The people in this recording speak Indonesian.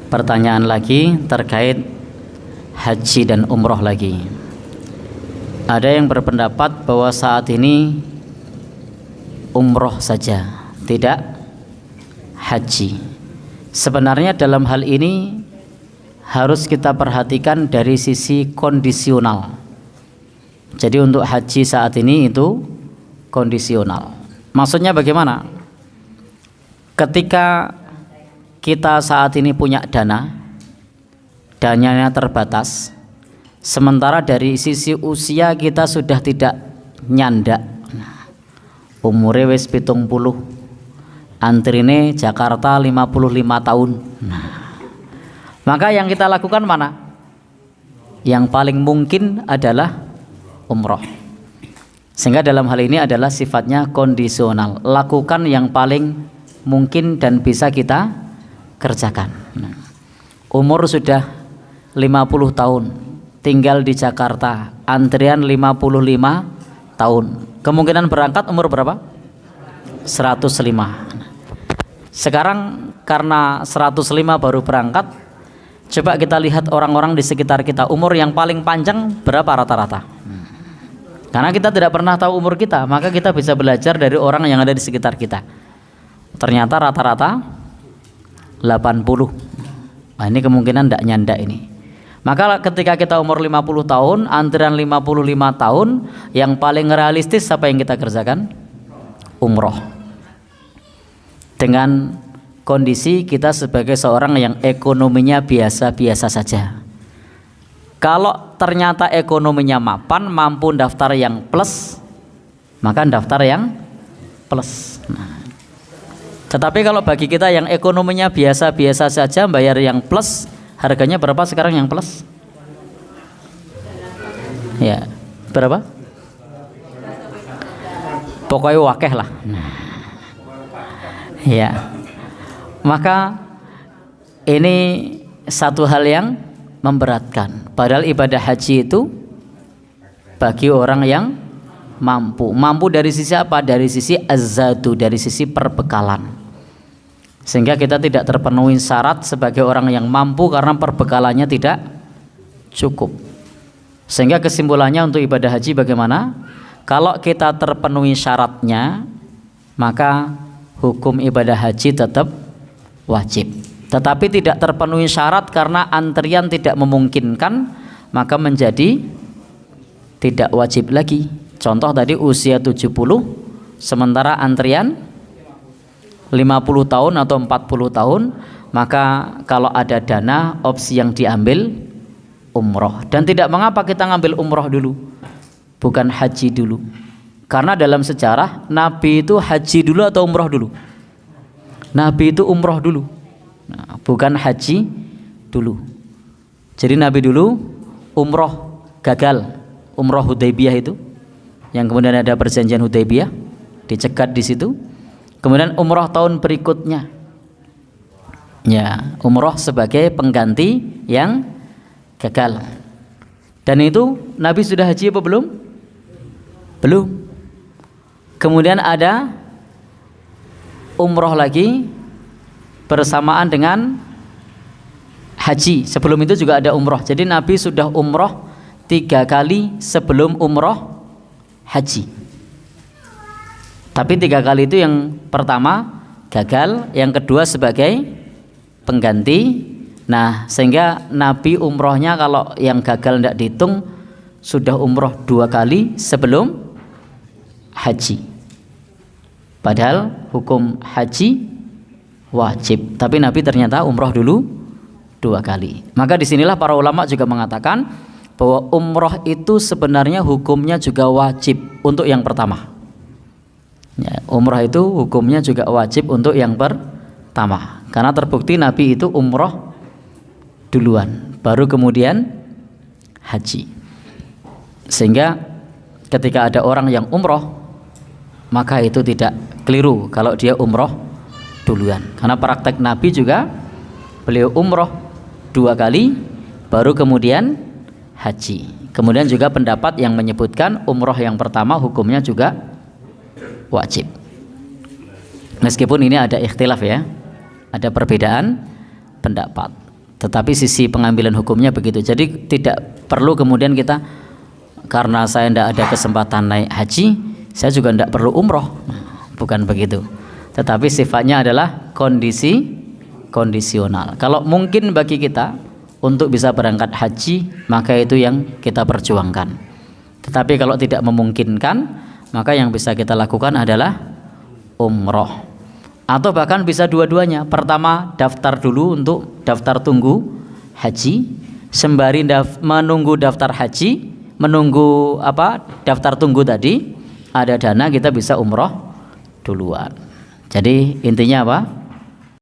pertanyaan lagi terkait haji dan umroh lagi. Ada yang berpendapat bahwa saat ini umroh saja, tidak haji. Sebenarnya dalam hal ini harus kita perhatikan dari sisi kondisional. Jadi untuk haji saat ini itu kondisional. Maksudnya bagaimana? Ketika kita saat ini punya dananya terbatas, sementara dari sisi usia kita sudah tidak nyandak. Umure wis 70, antrine Jakarta 55 tahun. Maka yang kita lakukan mana? Yang paling mungkin adalah umroh. Sehingga dalam hal ini adalah sifatnya kondisional. Lakukan yang paling mungkin dan bisa kita kerjakan. Umur sudah 50 tahun, tinggal di Jakarta, antrian 55 tahun. Kemungkinan berangkat umur berapa? 105. Sekarang karena 105 baru berangkat, coba kita lihat orang-orang di sekitar kita, umur yang paling panjang berapa rata-rata? Karena kita tidak pernah tahu umur kita, maka kita bisa belajar dari orang yang ada di sekitar kita. Ternyata rata-rata 80. Nah, ini kemungkinan tidak nyandak ini. Maka ketika kita umur 50 tahun, antrian 55 tahun, yang paling realistis apa yang kita kerjakan? Umroh. Dengan kondisi kita sebagai seorang yang ekonominya biasa-biasa saja. Kalau ternyata ekonominya mapan, mampu daftar yang plus, maka daftar yang plus. Tetapi kalau bagi kita yang ekonominya biasa-biasa saja, bayar yang plus, harganya berapa sekarang yang plus? Ya, berapa? Pokoknya wakeh lah. Ya, maka ini satu hal yang memberatkan. Padahal ibadah haji itu bagi orang yang mampu. Mampu dari sisi apa? Dari sisi azzadu, dari sisi perbekalan. Sehingga kita tidak terpenuhi syarat sebagai orang yang mampu karena perbekalannya tidak cukup. Sehingga kesimpulannya untuk ibadah haji bagaimana? Kalau kita terpenuhi syaratnya, maka hukum ibadah haji tetap wajib. Tetapi tidak terpenuhi syarat karena antrian tidak memungkinkan, maka menjadi tidak wajib lagi. Contoh tadi usia 70, sementara antrian 50 tahun atau 40 tahun, maka kalau ada dana, opsi yang diambil umroh. Dan tidak mengapa kita ngambil umroh dulu, bukan haji dulu. Karena dalam sejarah Nabi itu haji dulu atau umroh dulu? Nabi itu umroh dulu. Nah, bukan haji dulu. Jadi Nabi dulu umroh gagal, umroh Hudaybiyah itu, yang kemudian ada perjanjian Hudaybiyah, dicegat di situ. Kemudian umroh tahun berikutnya, ya umroh sebagai pengganti yang gagal. Dan itu Nabi sudah haji apa belum? Belum. Kemudian ada umroh lagi bersamaan dengan haji. Sebelum itu juga ada umroh. Jadi Nabi sudah umroh 3 kali sebelum umroh haji. Tapi 3 kali itu yang pertama gagal, yang kedua sebagai pengganti. Nah, sehingga Nabi umrohnya kalau yang gagal tidak dihitung, sudah umroh 2 kali sebelum haji. Padahal hukum haji wajib, tapi Nabi ternyata umroh dulu 2 kali. Maka disinilah para ulama juga mengatakan bahwa umroh itu sebenarnya hukumnya juga wajib untuk yang pertama. Ya, umroh itu hukumnya juga wajib untuk yang pertama, karena terbukti Nabi itu umroh duluan, baru kemudian haji. Sehingga ketika ada orang yang umroh, maka itu tidak keliru kalau dia umroh duluan, karena praktek Nabi juga beliau umroh 2 kali baru kemudian haji. Kemudian juga pendapat yang menyebutkan umroh yang pertama hukumnya juga wajib. Meskipun ini ada ikhtilaf ya, ada perbedaan pendapat. Tetapi sisi pengambilan hukumnya begitu. Jadi tidak perlu kemudian kita, karena saya tidak ada kesempatan naik haji, saya juga tidak perlu umroh. Bukan begitu. Tetapi sifatnya adalah kondisional. Kalau mungkin bagi kita untuk bisa berangkat haji, maka itu yang kita perjuangkan. Tetapi kalau tidak memungkinkan, maka yang bisa kita lakukan adalah umroh. Atau bahkan bisa dua-duanya. Pertama, daftar dulu untuk daftar tunggu haji, sembari menunggu daftar haji, menunggu daftar tunggu tadi, ada dana kita bisa umroh duluan. Jadi intinya apa?